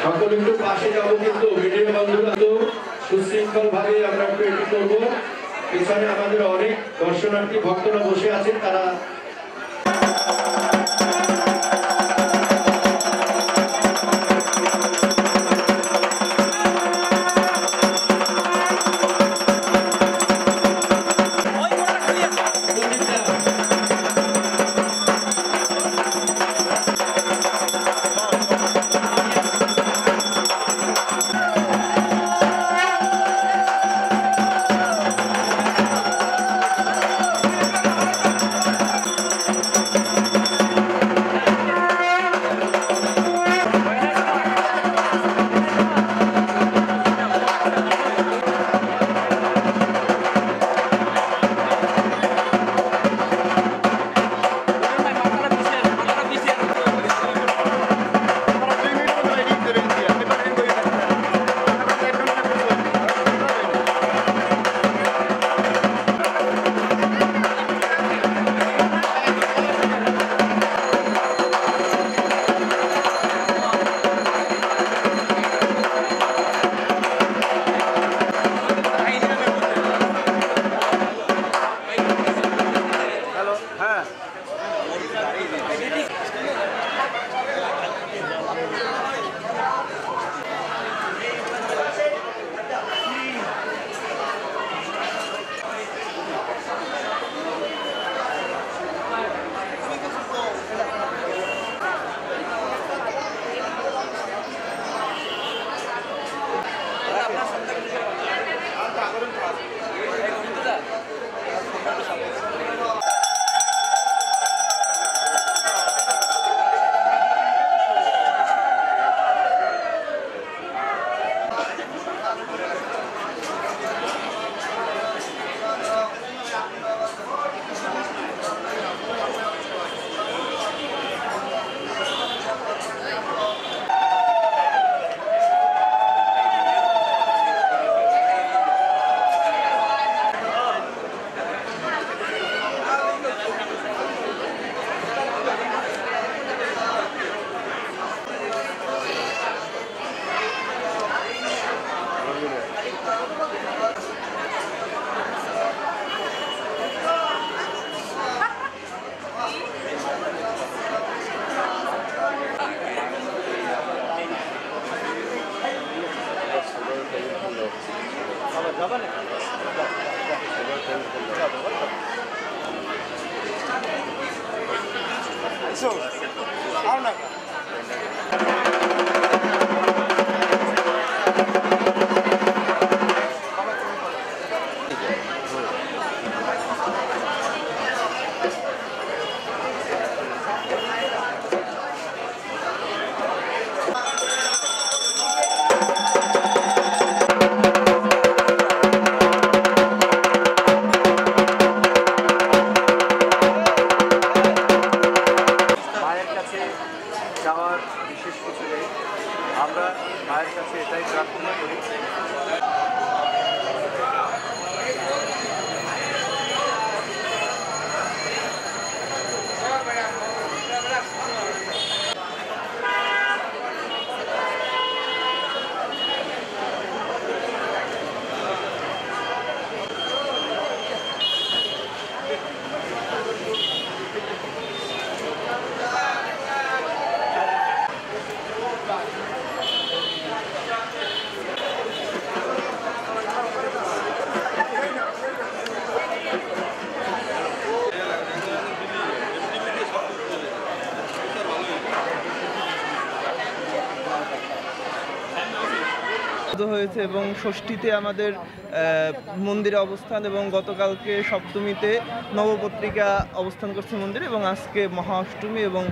সকলে একটু পাশে যাবো, কিন্তু মিডিয়া বন্ধুরা তো সুশৃঙ্খল ভাবে আমরা একটু এটি করবো। পেছনে আমাদের অনেক দর্শনার্থী ভক্তরা বসে আছেন, তারা যাওয়ার বিশেষ কিছু নেই। আমরা মায়ের কাছে এটাই প্রার্থনা করি। হয়েছে এবং ষষ্ঠীতে আমাদের মন্দিরে অবস্থান এবং গতকালকে সপ্তমীতে নবপত্রিকা অবস্থান করছে মন্দিরে এবং আজকে মহা অষ্টমী এবং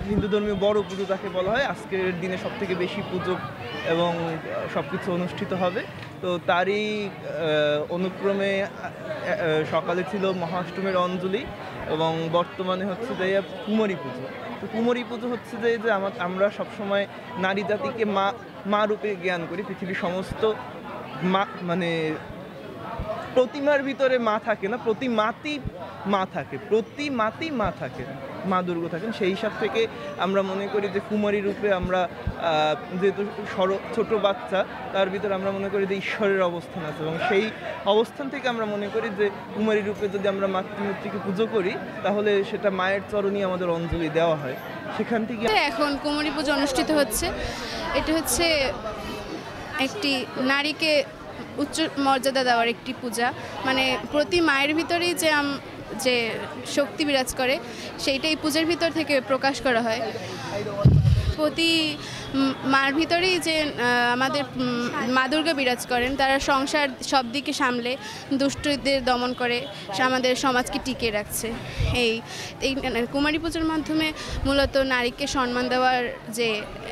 হিন্দু ধর্মীয় বড় পুজো তাকে বলা হয়। আজকের দিনে সবথেকে বেশি পুজো এবং সব কিছু অনুষ্ঠিত হবে। তো তারই অনুক্রমে সকালে ছিল মহা অষ্টমীর অঞ্জলি এবং বর্তমানে হচ্ছে যে কুমারী পুজো। তো কুমারী পুজো হচ্ছে যে আমরা সবসময় নারী জাতিকে মা রূপে জ্ঞান করি। পৃথিবীর সমস্ত মা মানে প্রতিমার ভিতরে মা থাকে না, প্রতি মাতেই মা থাকে। মা দুর্গা থাকেন, সেই হিসাব থেকে আমরা মনে করি যে কুমারী রূপে আমরা যেহেতু ছোট বাচ্চা, তার ভিতরে আমরা মনে করি যে ঈশ্বরের অবস্থান আছে, এবং সেই অবস্থান থেকে আমরা মনে করি যে কুমারী রূপে যদি আমরা মাতৃমূর্তিকে পুজো করি তাহলে সেটা মায়ের চরণে আমাদের অঞ্জলি দেওয়া হয়। সেখান থেকে এখন কুমারী পুজো অনুষ্ঠিত হচ্ছে। এটা হচ্ছে একটি নারীকে উচ্চ মর্যাদা দেওয়ার একটি পূজা, মানে প্রতি মায়ের ভিতরেই যে শক্তি বিরাজ করে সেইটাই পূজার ভিতর থেকে প্রকাশ করা হয়। প্রতি মার ভিতরেই যে আমাদের মা দুর্গা বিরাজ করেন, তারা সংসার সব দিকে সামলে দুষ্টদের দমন করে আমাদের সমাজকে টিকিয়ে রাখছে। এই কুমারী পুজোর মাধ্যমে মূলত নারীকে সম্মান দেওয়ার যে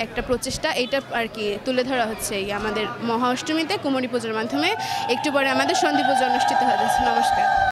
একটা প্রচেষ্টা, এইটা আর কি তুলে ধরা হচ্ছে এই আমাদের মহা অষ্টমীতে কুমারী পুজোর মাধ্যমে। একটু পরে আমাদের সন্ধি পুজো অনুষ্ঠিত হয়ে যাচ্ছে। নমস্কার।